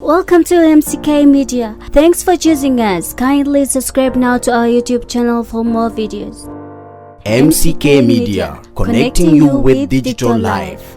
Welcome to MCK Media. Thanks for choosing us. Kindly subscribe now to our YouTube channel for more videos. MCK Media, connecting you with digital life.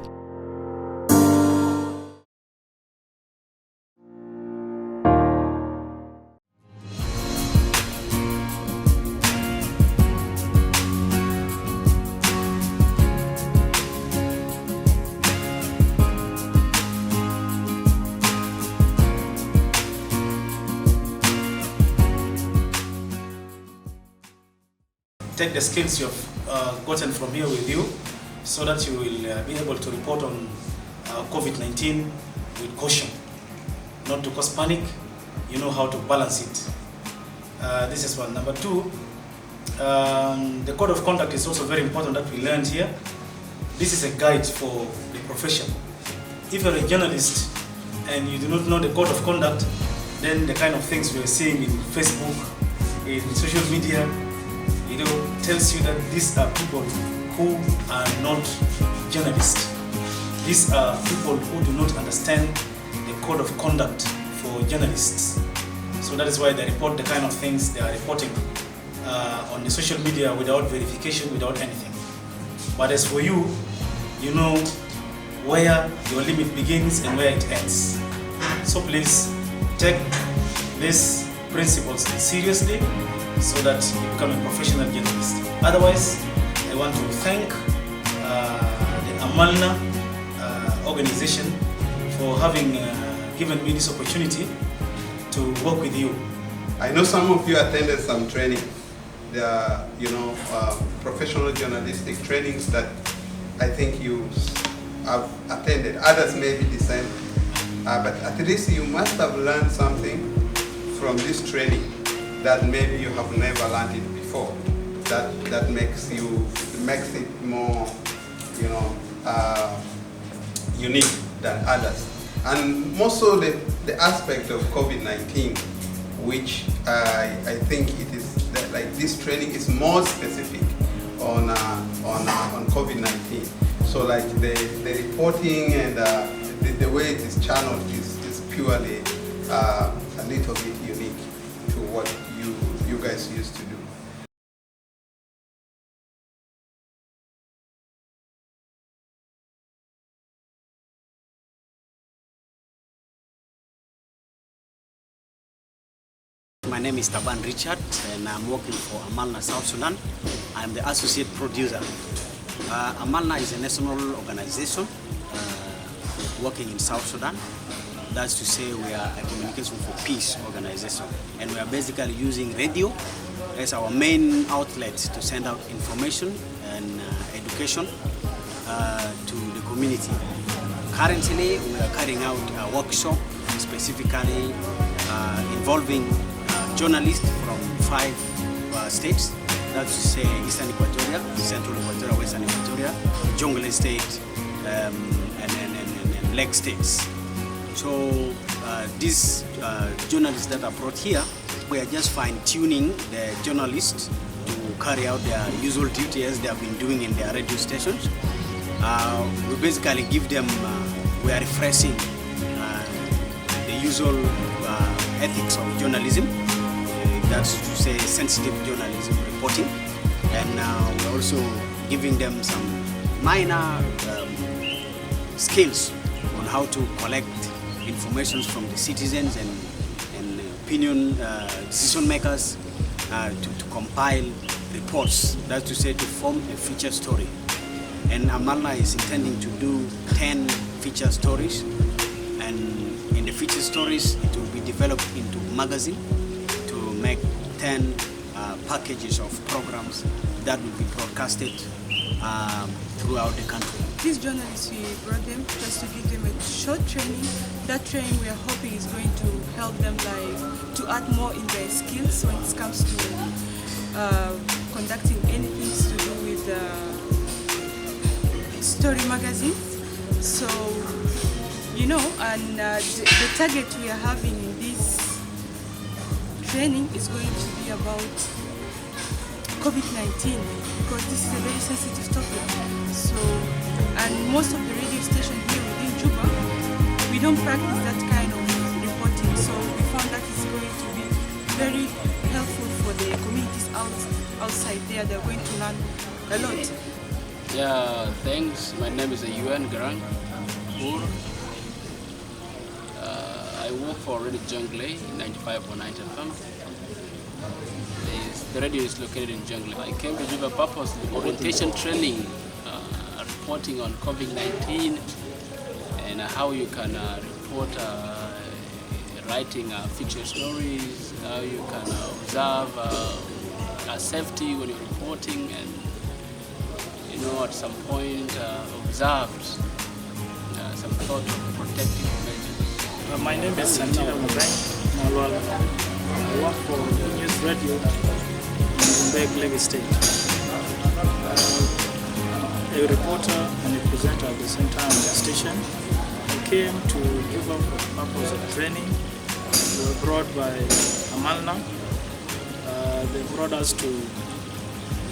Take the skills you've gotten from here with you so that you will be able to report on COVID-19 with caution, not to cause panic. You know how to balance it. This is one. Number two, the code of conduct is also very important that we learned here. This is a guide for the profession. If you're a journalist and you do not know the code of conduct, then the kind of things we're seeing in Facebook, in social media, tells you that these are people who are not journalists. These are people who do not understand the code of conduct for journalists. So that is why they report the kind of things they are reporting on the social media without verification, without anything. But as for you, you know where your limit begins and where it ends. So please take these principles seriously, so that you become a professional journalist. Otherwise, I want to thank the AMALNA organization for having given me this opportunity to work with you. I know some of you attended some training. There are, professional journalistic trainings that I think you have attended. Others may be the same, but at least you must have learned something from this training that maybe you have never learned it before. That makes it more, unique than others. And more so the aspect of COVID-19, which I think it is that, like, this training is more specific on COVID-19. So like the reporting and the way it is channeled is purely a little bit unique to what you guys used to do. My name is Taban Richard and I'm working for AMALNA South Sudan. I'm the associate producer. AMALNA is a national organization working in South Sudan. That's to say we are a communication for peace organization, and we are basically using radio as our main outlet to send out information and education to the community. Currently, we are carrying out a workshop specifically involving journalists from 5 states. That's to say Eastern Equatoria, Central Equatoria, Western Equatoria, Jonglei State, and Lake States. So these journalists that are brought here, we are just fine-tuning the journalists to carry out their usual duty as they have been doing in their radio stations. We basically give them, we are refreshing the usual ethics of journalism. That's to say sensitive journalism reporting. And we're also giving them some minor skills on how to collect information from the citizens and opinion decision makers to compile reports. That's to say to form a feature story. And AMALNA is intending to do 10 feature stories, and in the feature stories it will be developed into magazine to make 10 packages of programs that will be broadcasted throughout the country. These journalists, we brought them just to give them a short training. That training we are hoping is going to help them to add more in their skills when it comes to conducting anything to do with story magazines. So, and the target we are having in this training is going to be about COVID-19, because this is a very sensitive topic. So, and most of the radio stations here within Juba, we don't practice that kind of reporting. learn a lot. Yeah, thanks. My name is Yuan Garang. I work for Radio Jungle 95.9 FM. The radio is located in Jungle. I came to Juba purpose orientation training, reporting on COVID-19 and how you can report writing feature stories, how you can observe safety when you're reporting, and at some point observed some sort of protective measures. My name is Santina Mubeng Malwal. I work for News Radio in Rumbek, Lagos State. I'm a reporter and a presenter at the same time on the station. I came to Juba for the purpose of training. We were brought by AMALNA. They brought us to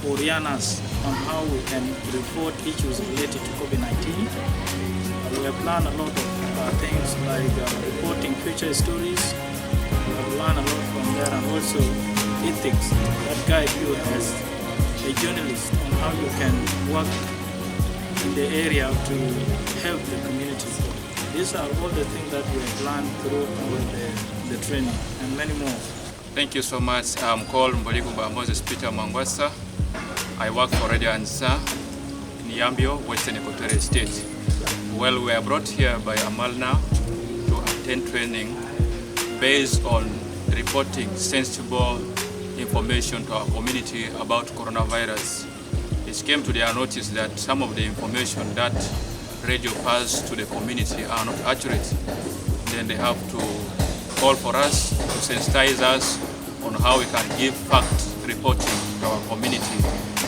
orient us on how we can report issues related to COVID-19. We have learned a lot of things like reporting future stories. We have learned a lot from there, and also ethics that guide you as a journalist on how you can work in the area to help the community. These are all the things that we have learned through the training and many more. Thank you so much. I'm called Mboliguba Moses Peter Mangwasa. I work for Radio Ansa in Yambio, Western Equatorial State. Well, we are brought here by AMALNA to attend training based on reporting sensible information to our community about coronavirus. It came to their notice that some of the information that radio pass to the community are not accurate. Then they have to call for us to sensitize us on how we can give fact reporting to our community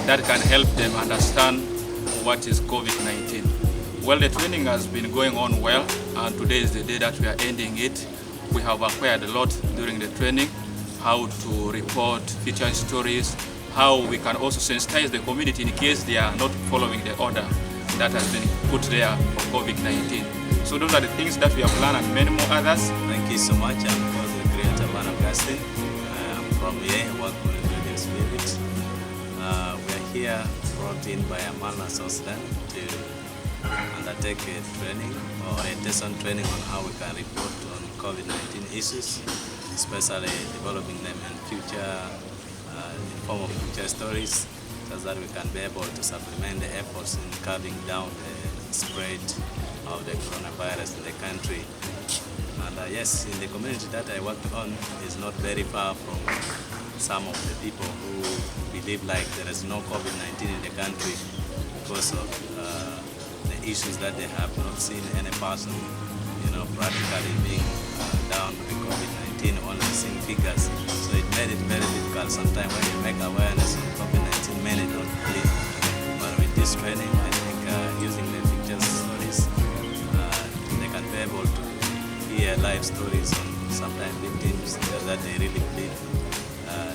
that can help them understand what is COVID-19. Well, the training has been going on well, and today is the day that we are ending it. We have acquired a lot during the training, how to report feature stories, how we can also sensitize the community in case they are not following the order that has been put there for COVID-19. So those are the things that we have learned, and many more others. Thank you so much. I'm called the creator man of Gaston. I'm from here, I work for Radio Spirit. We are here brought in by AMALNA South Sudan to undertake a training or orientation training on how we can report on COVID-19 issues, especially developing them in future, in form of future stories, so that we can be able to supplement the efforts in curbing down the spread of the coronavirus in the country. And yes, in the community that I worked on is not very far from some of the people who believe like there is no COVID-19 in the country because of the issues that they have not seen any person, practically being down with the COVID-19, only seeing figures. So it made it very difficult sometimes when you make awareness of COVID-19, many don't believe. But with this training, I think using the picture stories, they can be able to hear live stories on sometimes victims that they really believe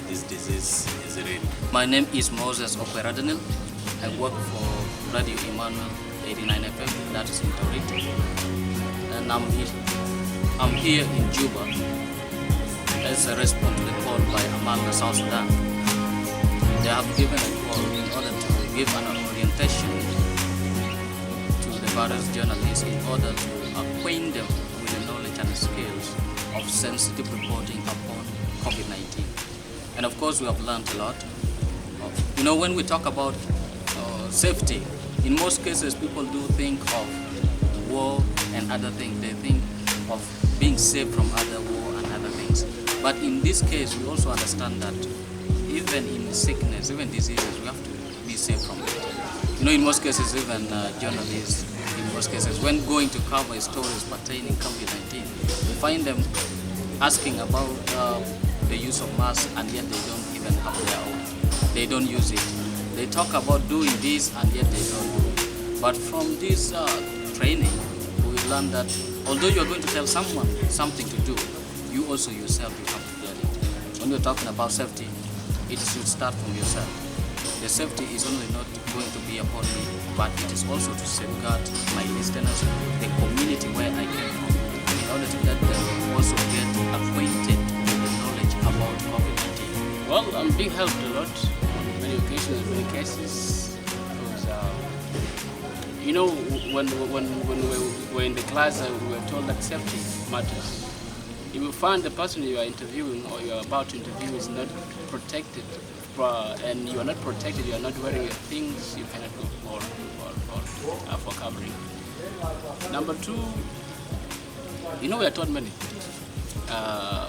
this disease is real. My name is Moses Okweradinil. I work for Radio Emmanuel 89 FM, that is in Torito. And I'm here in Juba as a response to the call by AMALNA South Sudan. They have given a call in order to give an orientation to the various journalists in order to acquaint them with the knowledge and skills of sensitive reporting upon COVID-19. And of course, we have learned a lot. When we talk about safety, in most cases, people do think of war and other things. They think of being safe from other war and other things. But in this case, we also understand that even in sickness, even diseases, we have to be safe from it. In most cases, even journalists, in most cases, when going to cover stories pertaining COVID-19, we find them asking about the use of masks, and yet they don't even have their own. They don't use it. They talk about doing this, and yet they don't do it. But from this training, we learn that although you are going to tell someone something to do, you also yourself, you have to get it. When we're talking about safety, it should start from yourself. The safety is only not going to be upon me, but it is also to safeguard my listeners, the community where I came from, in order to let them also get acquainted with the knowledge about COVID-19. Well, I'm being helped a lot on many occasions, in many cases. crisis. Because, you know, when we were in the class, we were told that safety matters. If you find the person you are interviewing or you are about to interview is not protected, and you are not protected, you are not wearing your things, you cannot go for covering. Number two, you know, we are taught many.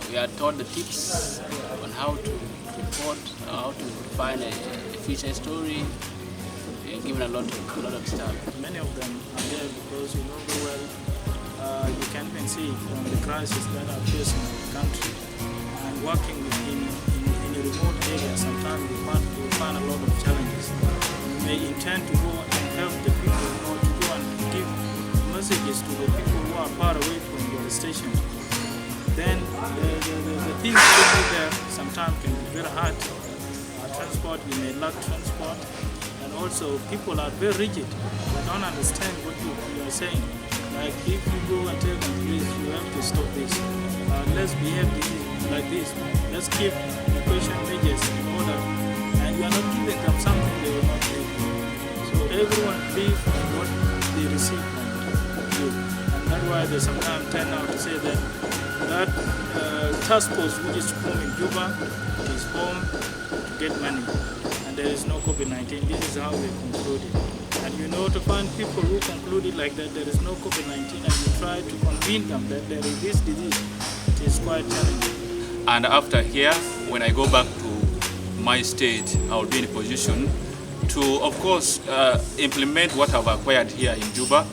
We are taught the tips on how to report, how to find a feature story. We are given a lot of stuff. Many of them are there because you know very well, you can even see from the crisis that are facing the country and working in a remote area. Sometimes we find a lot of challenges. We may intend to go and help the people, or to go and give messages to the people who are far away from the station. Then the things to do there sometimes can be very hard. Transport, we may lack transport, and also people are very rigid. They don't understand what you are saying. Like if you go and tell them, please, you have to stop this. Let's behave like this. Let's keep precaution measures in order. And you are not giving them something they will not do. So everyone believes in what they receive from you. And that's why they sometimes tend out to say that task force which is home in Juba is home to get money. And there is no COVID-19. This is how they concluded. And you know, to find people who concluded like that there is no COVID-19 and you try to convince them that there is this disease, it is quite challenging. And after here, when I go back to my state, I will be in a position to, of course, implement what I've acquired here in Juba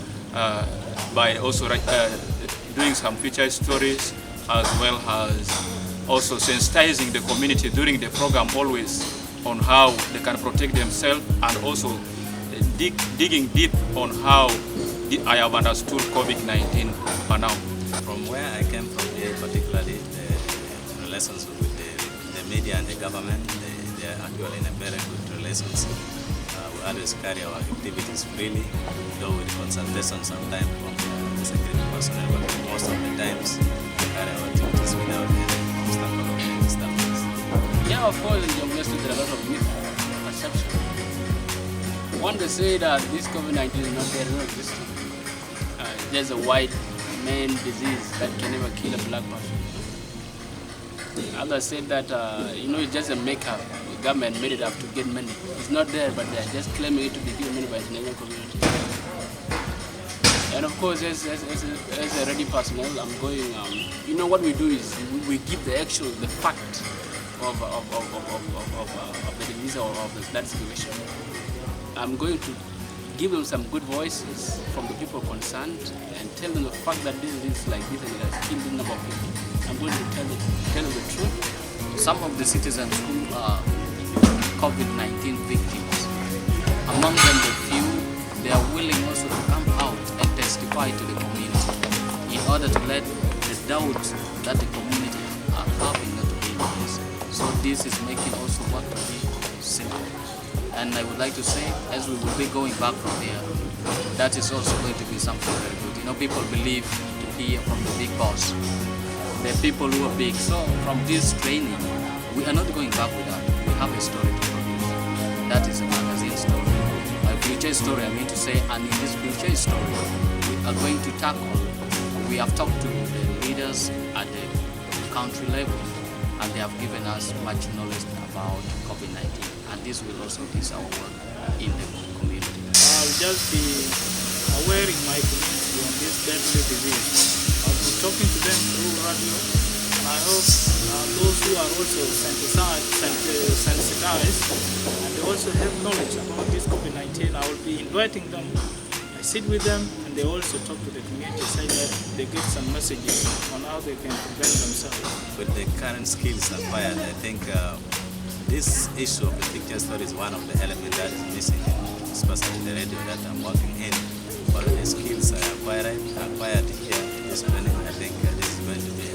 by also doing some feature stories, as well as also sensitizing the community during the program always on how they can protect themselves, and also digging deep on how I have understood COVID-19 for now. From where I came from here, particularly the relations with the media and the government, they are actually in a very good relations. We always carry our activities freely, though with consultation sometimes from the security personnel, but most of the times we carry our activities without any obstacle or any disturbance. Yeah, of course, in Jamaica there are a lot of misperceptions. One, they say that this COVID-19 is not there, not existing. There's a white man disease that can never kill a black person. Others said that, you know, it's just a makeup. The government made it up to get money. It's not there, but they're just claiming it to be given money by the international community. And of course, as a ready personnel, I'm going, you know, what we do is we give the fact of the disease or of that situation. I'm going to give them some good voices from the people concerned and tell them the fact that this is like this and it has killed a number of people. I'm going to tell them the truth. Some of the citizens who are COVID-19 victims, among them the few, they are willing also to come out and testify to the community in order to let the doubt that the community are having not to be in place. So this is making also work to be simple. And I would like to say, as we will be going back from here, that is also going to be something very good. You know, people believe to hear from the big boss. The people who are big. So from this training, we are not going back with that. We have a story to produce. That is a magazine story. A future story, I mean to say, and in this future story, we are going to tackle. We have talked to the leaders at the country level, and they have given us much knowledge about COVID-19. And this will also be our work in the community. I'll just be aware in my community on this deadly disease. I'll be talking to them through radio, and I hope those who are also sensitized and they also have knowledge about this COVID-19, I will be inviting them. I sit with them and they also talk to the community so that they get some messages on how they can prevent themselves. With the current skills acquired, I think this issue of the picture story is one of the elements that is missing, especially the radio that I'm working in. All the skills I acquired here in this training, I think this is going to be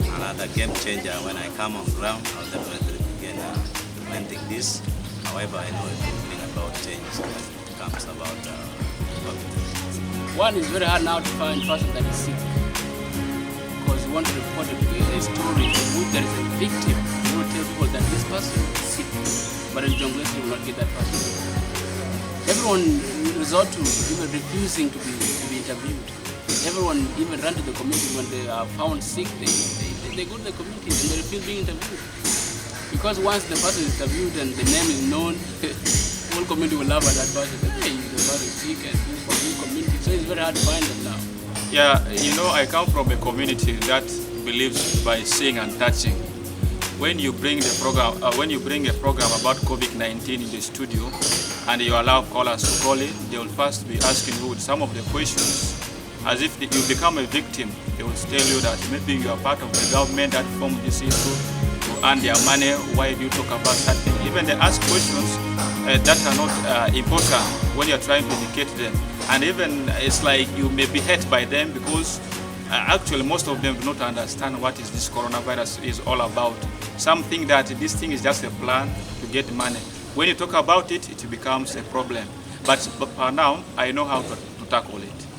another game changer. When I come on ground, I'll definitely begin implementing this. However, I know it will bring about change that comes about COVID. One is very hard now to find a person that is sick, because you want to report a story in which there is a victim. You will tell people that this person is sick, but in Jonglei you will not get that person. Everyone resort to even refusing to be interviewed. Everyone even run to the community when they are found sick. They go to the community and they refuse being interviewed. Because once the person is interviewed and the name is known, the whole community will laugh at that person. Hey, the person is sick and he's from this community, so it's very hard to find them now. Yeah, you know, I come from a community that believes by seeing and touching. When you bring the program, when you bring a program about COVID-19 in the studio, and you allow callers to call in, they will first be asking you some of the questions, as if you become a victim. They will tell you that maybe you are part of the government that formed this issue to earn their money. Why do you talk about something? Even they ask questions that are not important when you are trying to educate them. And even it's like you may be hurt by them because actually most of them do not understand what is this coronavirus is all about. Some think that this thing is just a plan to get money. When you talk about it, it becomes a problem. But for now, I know how to tackle it.